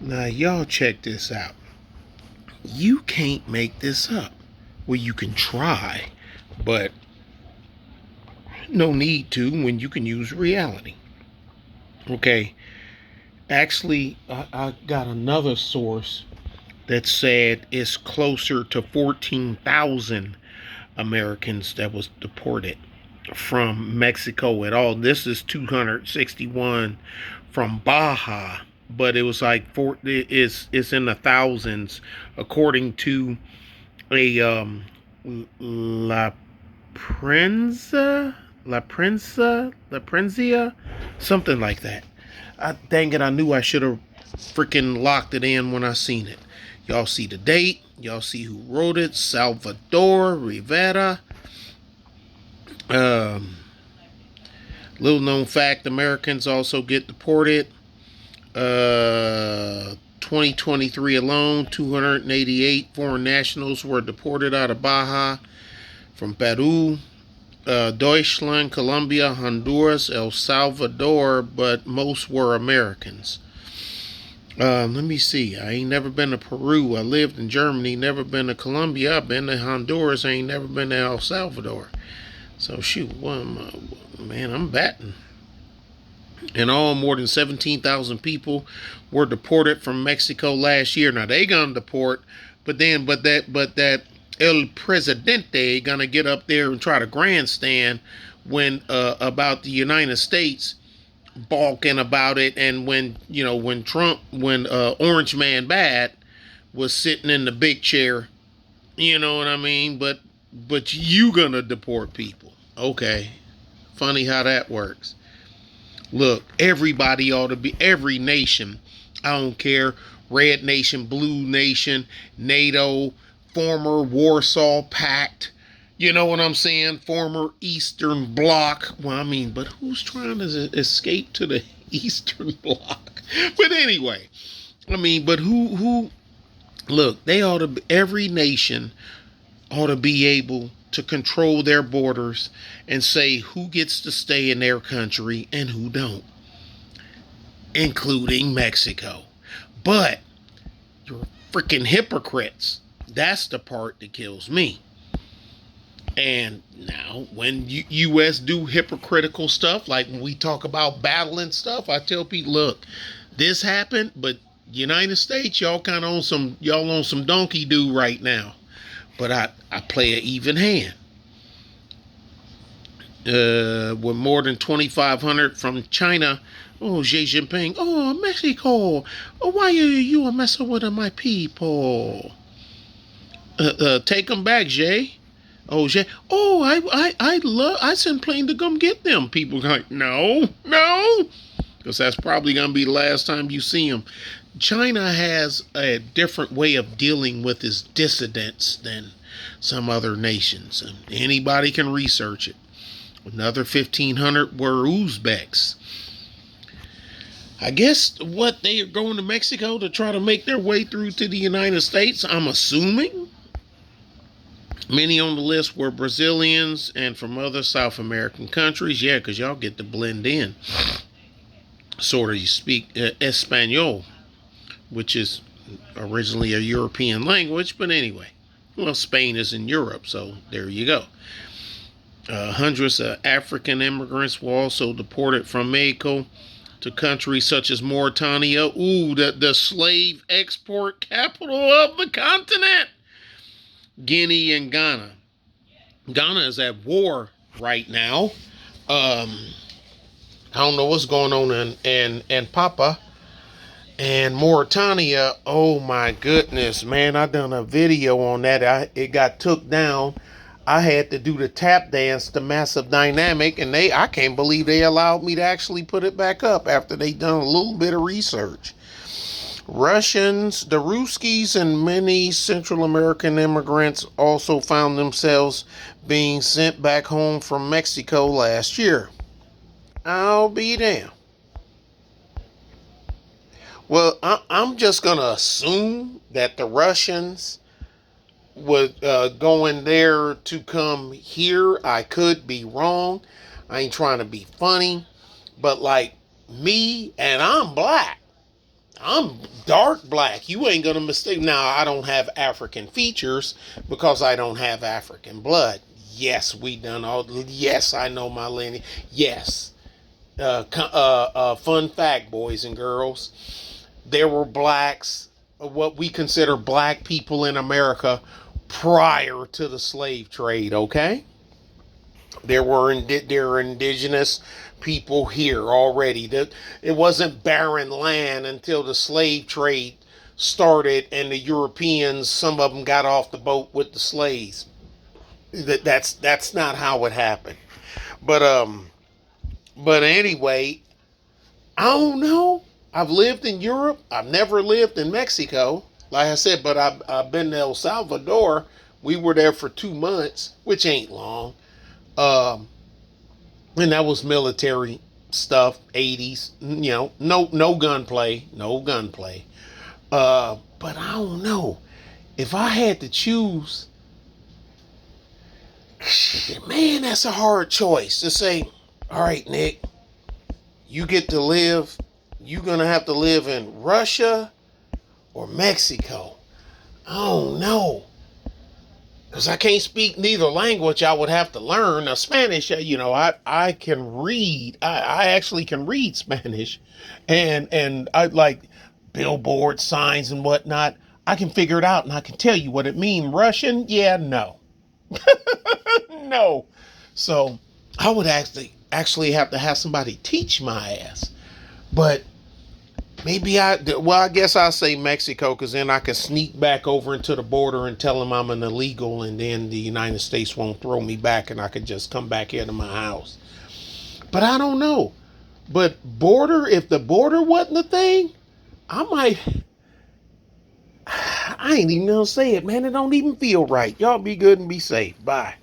Now, y'all check this out. You can't make this up. Well, you can try, but no need to when you can use reality. Okay, actually, I got another source that said it's closer to 14,000 Americans that was deported from Mexico at all. This is 261 from Baja, but it was like it's in the thousands according to a La Prensa, something like that. Dang it, I knew I should have freaking locked it in when I seen it. Y'all see the date. Y'all see who wrote it. Salvador Rivera. Um, Little known fact, Americans also get deported. 2023 alone, 288 foreign nationals were deported out of Baja from Peru, Deutschland, Colombia, Honduras, El Salvador, but most were Americans. Let me see. I ain't never been to Peru. I lived in Germany. Never been to Colombia. I've been to Honduras. I ain't never been to El Salvador. So shoot, man, I'm batting. In all, more than 17,000 people were deported from Mexico last year. Now they gonna deport, but that El Presidente gonna get up there and try to grandstand when about the United States balking about it, and when Trump, when Orange Man Bad was sitting in the big chair, you know what I mean? But you gonna deport people? Okay, funny how that works. Look, everybody ought to be, every nation, I don't care, Red Nation, Blue Nation, NATO, former Warsaw Pact, you know what I'm saying? Former Eastern Bloc. Well, I mean, but who's trying to escape to the Eastern Bloc? But anyway, I mean, but look, they ought to, every nation ought to be able to control their borders and say who gets to stay in their country and who don't, including Mexico. But you're freaking hypocrites. That's the part that kills me. And now, when U.S. do hypocritical stuff, like when we talk about battling stuff, I tell people, look, this happened, but United States, y'all kind of on some donkey do right now. But I play an even hand. With more than 2,500 from China. Oh, Xi Jinping. Oh, Mexico. Oh, why are you messing with my people? Take them back, Xi. Oh, Xi. Oh, I send plane to come get them. People like, no. Because that's probably going to be the last time you see them. China has a different way of dealing with its dissidents than some other nations. And anybody can research it. Another 1,500 were Uzbeks. I guess what, they are going to Mexico to try to make their way through to the United States, I'm assuming. Many on the list were Brazilians and from other South American countries. Yeah, because y'all get to blend in. Sort of, you speak Espanol, which is originally a European language, but anyway. Well, Spain is in Europe, so there you go. Hundreds of African immigrants were also deported from Mexico to countries such as Mauritania. Ooh, the slave export capital of the continent. Guinea and Ghana. Ghana is at war right now. I don't know what's going on in Papa. And Mauritania, oh my goodness, man, I done a video on that. It got took down. I had to do the tap dance to Massive Dynamic, and I can't believe they allowed me to actually put it back up after they done a little bit of research. Russians, the Ruskies, and many Central American immigrants also found themselves being sent back home from Mexico last year. I'll be damned. Well, I'm just going to assume that the Russians was going there to come here. I could be wrong. I ain't trying to be funny. But like me, and I'm black. I'm dark black. You ain't gonna mistake. Now, I don't have African features because I don't have African blood. Yes, we done all. Yes, I know my lineage. Yes. Fun fact, boys and girls, there were blacks, what we consider black people in America prior to the slave trade. Okay, there were indigenous people here already. That it wasn't barren land until the slave trade started and the Europeans, some of them got off the boat with the slaves. That's not how it happened. But but anyway, I don't know. I've lived in Europe. I've never lived in Mexico. Like I said, but I've been to El Salvador. We were there for 2 months, which ain't long. Um, and that was military stuff, 80s. You know, no gunplay, no gunplay. But I don't know. If I had to choose, man, that's a hard choice to say. All right, Nick, you get to live. You're gonna have to live in Russia or Mexico. I don't know. Because I can't speak neither language. I would have to learn. Now, Spanish, I can read. I actually can read Spanish. And I like billboard signs and whatnot. I can figure it out and I can tell you what it means. Russian? Yeah, no. No. So I would actually have to have somebody teach my ass. But I guess I'll say Mexico because then I can sneak back over into the border and tell them I'm an illegal, and then the United States won't throw me back and I could just come back here to my house. But I don't know. But if the border wasn't a thing, I ain't even gonna say it, man. It don't even feel right. Y'all be good and be safe. Bye.